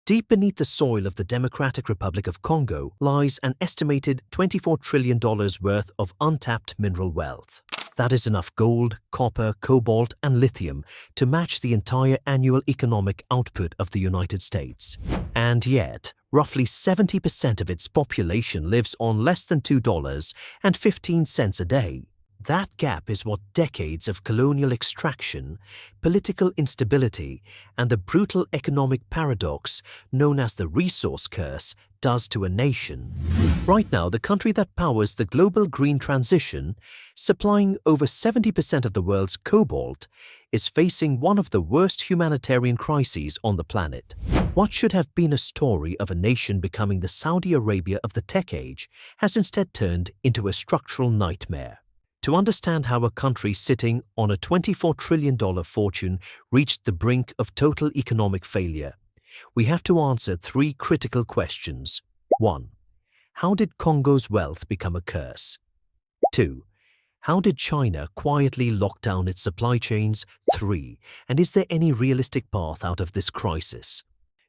Deep beneath the soil of the Democratic Republic of Congo lies an estimated $24 trillion worth of untapped mineral wealth. That is enough gold, copper, cobalt, and lithium to match the entire annual economic output of the United States. And yet, roughly 70% of its population lives on less than $2.15 a day. That gap is what decades of colonial extraction, political instability, and the brutal economic paradox known as the resource curse does to a nation. Right now, the country that powers the global green transition, supplying over 70% of the world's cobalt, is facing one of the worst humanitarian crises on the planet. What should have been a story of a nation becoming the Saudi Arabia of the tech age has instead turned into a structural nightmare. To understand how a country sitting on a $24 trillion fortune reached the brink of total economic failure, we have to answer three critical questions. 1. How did Congo's wealth become a curse? 2. How did China quietly lock down its supply chains? 3. And is there any realistic path out of this crisis?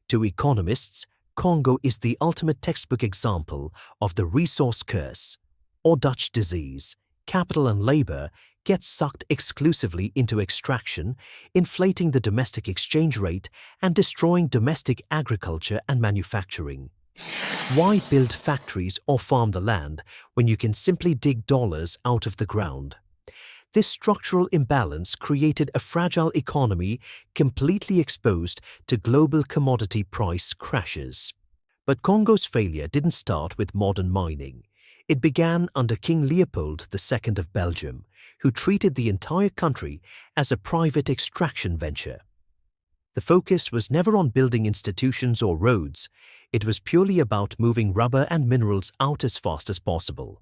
To economists, Congo is the ultimate textbook example of the resource curse, or Dutch disease. Capital and labor get sucked exclusively into extraction, inflating the domestic exchange rate and destroying domestic agriculture and manufacturing. Why build factories or farm the land when you can simply dig dollars out of the ground? This structural imbalance created a fragile economy completely exposed to global commodity price crashes. But Congo's failure didn't start with modern mining. It began under King Leopold II of Belgium, who treated the entire country as a private extraction venture. The focus was never on building institutions or roads. It was purely about moving rubber and minerals out as fast as possible.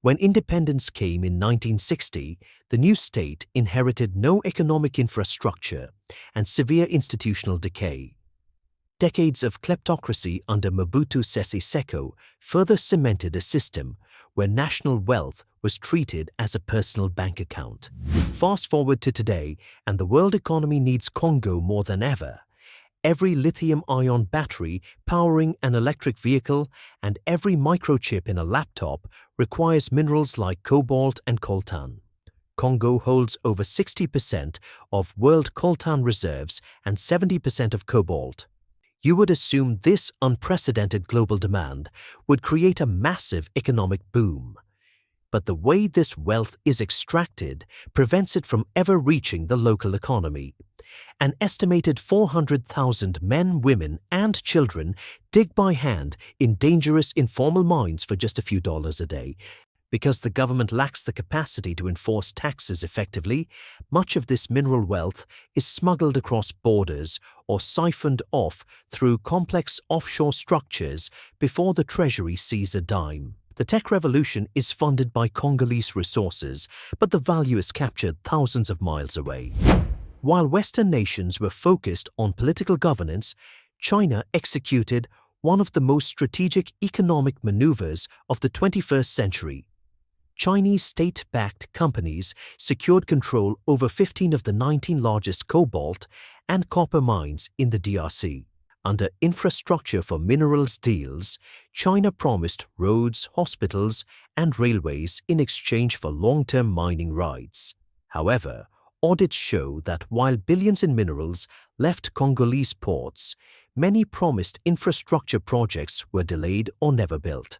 When independence came in 1960, the new state inherited no economic infrastructure and severe institutional decay. Decades of kleptocracy under Mobutu Sese Seko further cemented a system where national wealth was treated as a personal bank account. Fast forward to today, and the world economy needs Congo more than ever. Every lithium-ion battery powering an electric vehicle and every microchip in a laptop requires minerals like cobalt and coltan. Congo holds over 60% of world coltan reserves and 70% of cobalt. You would assume this unprecedented global demand would create a massive economic boom. But the way this wealth is extracted prevents it from ever reaching the local economy. An estimated 400,000 men, women, and children dig by hand in dangerous informal mines for just a few dollars a day. Because the government lacks the capacity to enforce taxes effectively, much of this mineral wealth is smuggled across borders or siphoned off through complex offshore structures before the treasury sees a dime. The tech revolution is funded by Congolese resources, but the value is captured thousands of miles away. While Western nations were focused on political governance, China executed one of the most strategic economic maneuvers of the 21st century. Chinese state-backed companies secured control over 15 of the 19 largest cobalt and copper mines in the DRC. Under infrastructure for minerals deals, China promised roads, hospitals, and railways in exchange for long-term mining rights. However, audits show that while billions in minerals left Congolese ports, many promised infrastructure projects were delayed or never built.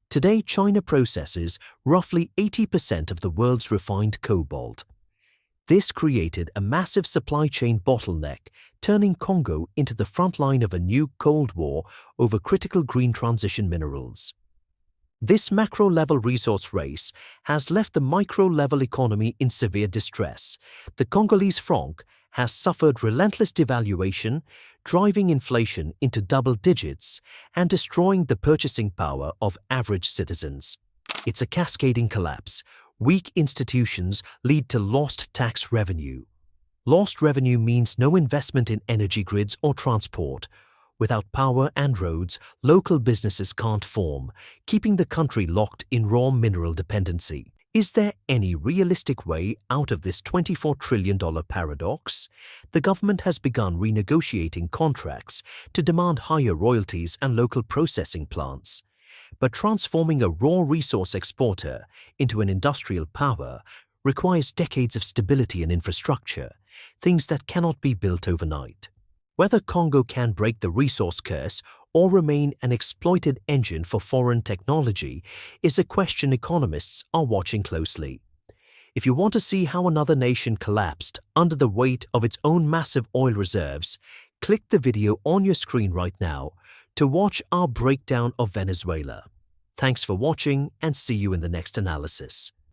Today, China processes roughly 80% of the world's refined cobalt. This created a massive supply chain bottleneck, turning Congo into the front line of a new Cold War over critical green transition minerals. This macro-level resource race has left the micro-level economy in severe distress. The Congolese franc has suffered relentless devaluation, driving inflation into double digits and destroying the purchasing power of average citizens. It's a cascading collapse. Weak institutions lead to lost tax revenue. Lost revenue means no investment in energy grids or transport. Without power and roads, local businesses can't form, keeping the country locked in raw mineral dependency. Is there any realistic way out of this $24 trillion paradox? The government has begun renegotiating contracts to demand higher royalties and local processing plants. But transforming a raw resource exporter into an industrial power requires decades of stability and infrastructure, things that cannot be built overnight. Whether Congo can break the resource curse or remain an exploited engine for foreign technology is a question economists are watching closely. If you want to see how another nation collapsed under the weight of its own massive oil reserves, click the video on your screen right now to watch our breakdown of Venezuela. Thanks for watching and see you in the next analysis.